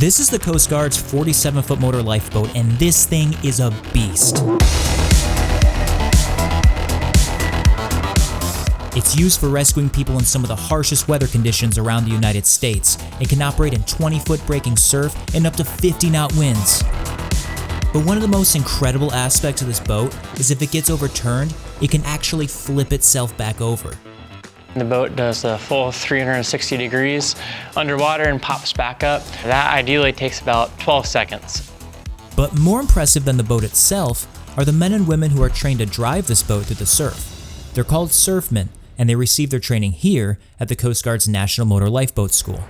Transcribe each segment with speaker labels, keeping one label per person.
Speaker 1: This is the Coast Guard's 47-foot motor lifeboat, and this thing is a beast. It's used for rescuing people in some of the harshest weather conditions around the United States. It can operate in 20-foot breaking surf and up to 50-knot winds. But one of the most incredible aspects of this boat is if it gets overturned, it can actually flip itself back over.
Speaker 2: The boat does a full 360 degrees underwater and pops back up. That ideally takes about 12 seconds.
Speaker 1: But more impressive than the boat itself are the men and women who are trained to drive this boat through the surf. They're called surfmen, and they receive their training here at the Coast Guard's National Motor Lifeboat School.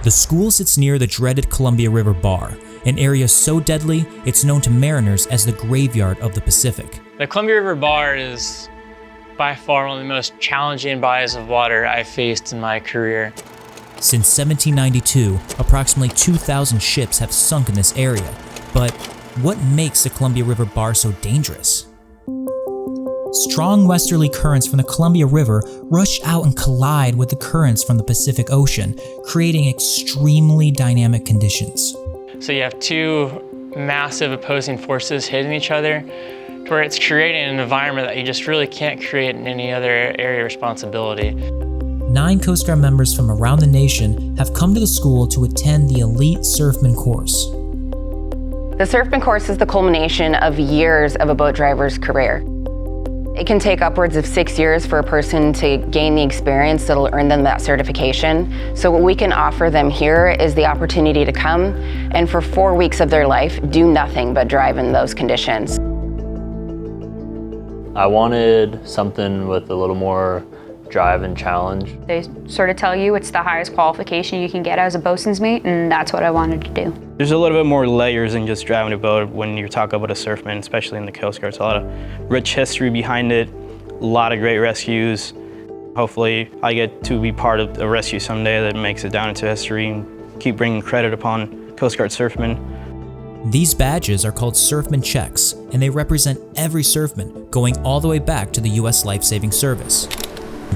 Speaker 1: The school sits near the dreaded Columbia River Bar, an area so deadly it's known to mariners as the graveyard of the Pacific.
Speaker 2: The Columbia River Bar is by far one of the most challenging bodies of water I've faced in my career.
Speaker 1: Since 1792, approximately 2,000 ships have sunk in this area. But what makes the Columbia River Bar so dangerous? Strong westerly currents from the Columbia River rush out and collide with the currents from the Pacific Ocean, creating extremely dynamic conditions.
Speaker 2: So you have two massive opposing forces hitting each other, to where it's creating an environment that you just really can't create in any other area of responsibility.
Speaker 1: 9 Coast Guard members from around the nation have come to the school to attend the elite Surfman Course.
Speaker 3: The Surfman Course is the culmination of years of a boat driver's career. It can take upwards of 6 years for a person to gain the experience that'll earn them that certification. So what we can offer them here is the opportunity to come and for 4 weeks of their life, do nothing but drive in those conditions.
Speaker 4: I wanted something with a little more drive and challenge.
Speaker 5: They sort of tell you it's the highest qualification you can get as a bosun's mate, and that's what I wanted to do.
Speaker 6: There's a little bit more layers than just driving a boat when you're talking about a surfman, especially in the Coast Guard. It's a lot of rich history behind it, a lot of great rescues. Hopefully I get to be part of a rescue someday that makes it down into history and keep bringing credit upon Coast Guard surfmen.
Speaker 1: These badges are called Surfman Checks, and they represent every surfman, going all the way back to the U.S. Life-Saving Service.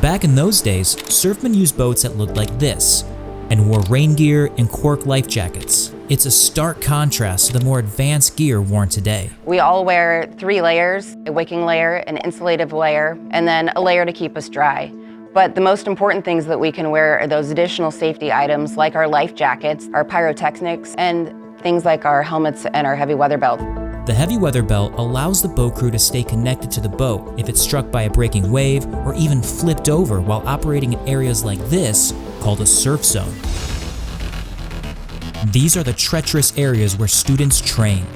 Speaker 1: Back in those days, surfmen used boats that looked like this, and wore rain gear and cork life jackets. It's a stark contrast to the more advanced gear worn today.
Speaker 3: We all wear 3 layers, a wicking layer, an insulative layer, and then a layer to keep us dry. But the most important things that we can wear are those additional safety items like our life jackets, our pyrotechnics, and things like our helmets and our heavy weather belt.
Speaker 1: The heavy weather belt allows the boat crew to stay connected to the boat if it's struck by a breaking wave or even flipped over while operating in areas like this, called a surf zone. These are the treacherous areas where students train.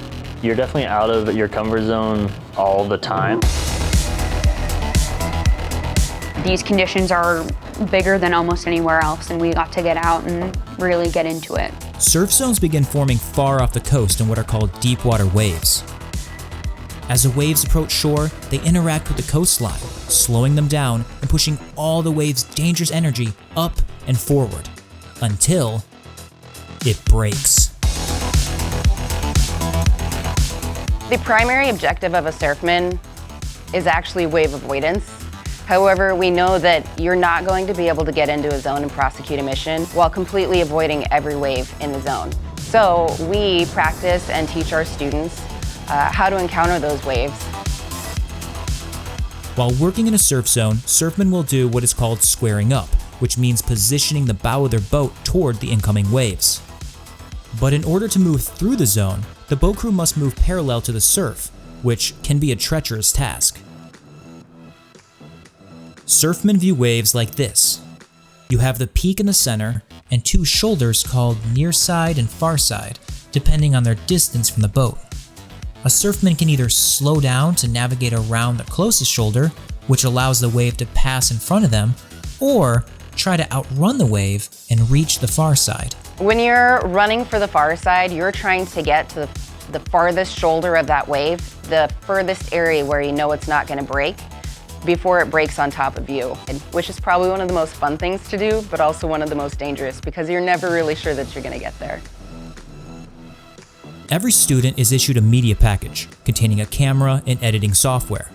Speaker 4: You're definitely out of your comfort zone all the time.
Speaker 5: These conditions are bigger than almost anywhere else, and we got to get out and really get into it.
Speaker 1: Surf zones begin forming far off the coast in what are called deep water waves. As the waves approach shore, they interact with the coastline, slowing them down and pushing all the wave's dangerous energy up and forward, until it breaks.
Speaker 3: The primary objective of a surfman is actually wave avoidance. However, we know that you're not going to be able to get into a zone and prosecute a mission while completely avoiding every wave in the zone. So we practice and teach our students how to encounter those waves.
Speaker 1: While working in a surf zone, surfmen will do what is called squaring up, which means positioning the bow of their boat toward the incoming waves. But in order to move through the zone, the boat crew must move parallel to the surf, which can be a treacherous task. Surfmen view waves like this. You have the peak in the center and 2 shoulders called near side and far side, depending on their distance from the boat. A surfman can either slow down to navigate around the closest shoulder, which allows the wave to pass in front of them, or try to outrun the wave and reach the far side.
Speaker 3: When you're running for the far side, you're trying to get to the farthest shoulder of that wave, the furthest area where you know it's not going to break, before it breaks on top of you, which is probably one of the most fun things to do, but also one of the most dangerous because you're never really sure that you're going to get there.
Speaker 1: Every student is issued a media package containing a camera and editing software.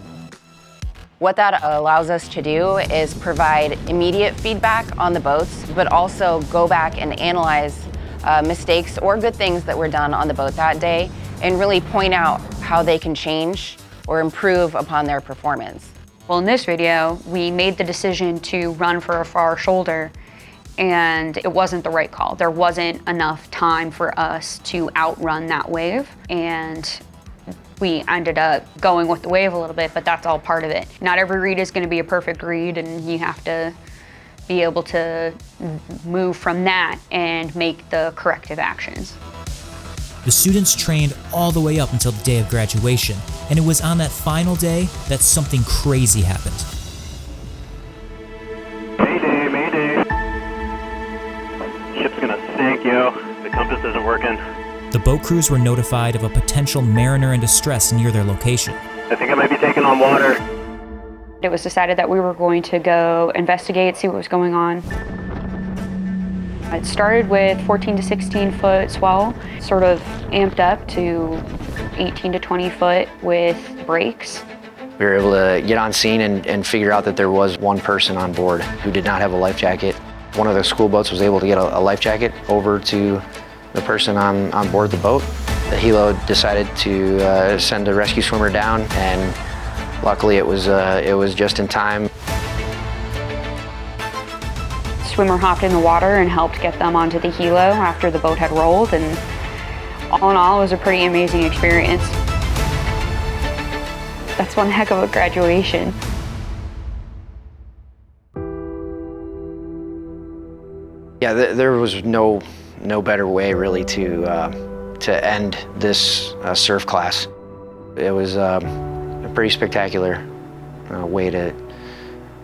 Speaker 3: What that allows us to do is provide immediate feedback on the boats, but also go back and analyze mistakes or good things that were done on the boat that day and really point out how they can change or improve upon their performance.
Speaker 5: Well, in this video, we made the decision to run for a far shoulder, and it wasn't the right call. There wasn't enough time for us to outrun that wave, and we ended up going with the wave a little bit, but that's all part of it. Not every read is going to be a perfect read, and you have to be able to move from that and make the corrective actions.
Speaker 1: The students trained all the way up until the day of graduation, and it was on that final day that something crazy happened.
Speaker 7: Mayday, mayday. Ship's gonna sink, yo. The compass isn't working.
Speaker 1: The boat crews were notified of a potential mariner in distress near their location.
Speaker 7: I think I might be taking on water.
Speaker 5: It was decided that we were going to go investigate, see what was going on. It started with 14 to 16 foot swell, sort of amped up to 18 to 20 foot with brakes.
Speaker 8: We were able to get on scene and figure out that there was one person on board who did not have a life jacket. One of the school boats was able to get a life jacket over to the person on board the boat. The helo decided to send a rescue swimmer down, and luckily it was just in time.
Speaker 5: Swimmer hopped in the water and helped get them onto the helo after the boat had rolled, and all in all, it was a pretty amazing experience. That's one heck of a graduation.
Speaker 8: Yeah, there was no better way really to end this surf class. It was a pretty spectacular way to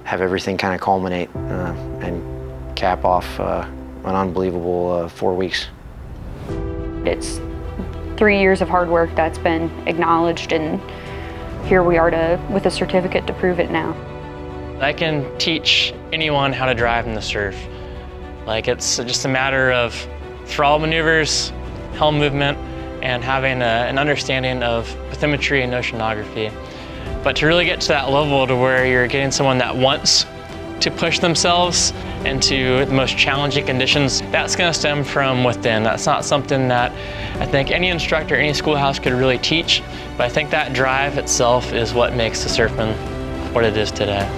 Speaker 8: have everything kind of culminate and cap off an unbelievable 4 weeks.
Speaker 5: It's 3 years of hard work that's been acknowledged, and here we are with a certificate to prove it now.
Speaker 2: I can teach anyone how to drive in the surf. Like, it's just a matter of throttle maneuvers, helm movement, and having an understanding of bathymetry and oceanography. But to really get to that level to where you're getting someone that wants to push themselves into the most challenging conditions, that's going to stem from within. That's not something that I think any instructor, any schoolhouse could really teach, but I think that drive itself is what makes the Surfman what it is today.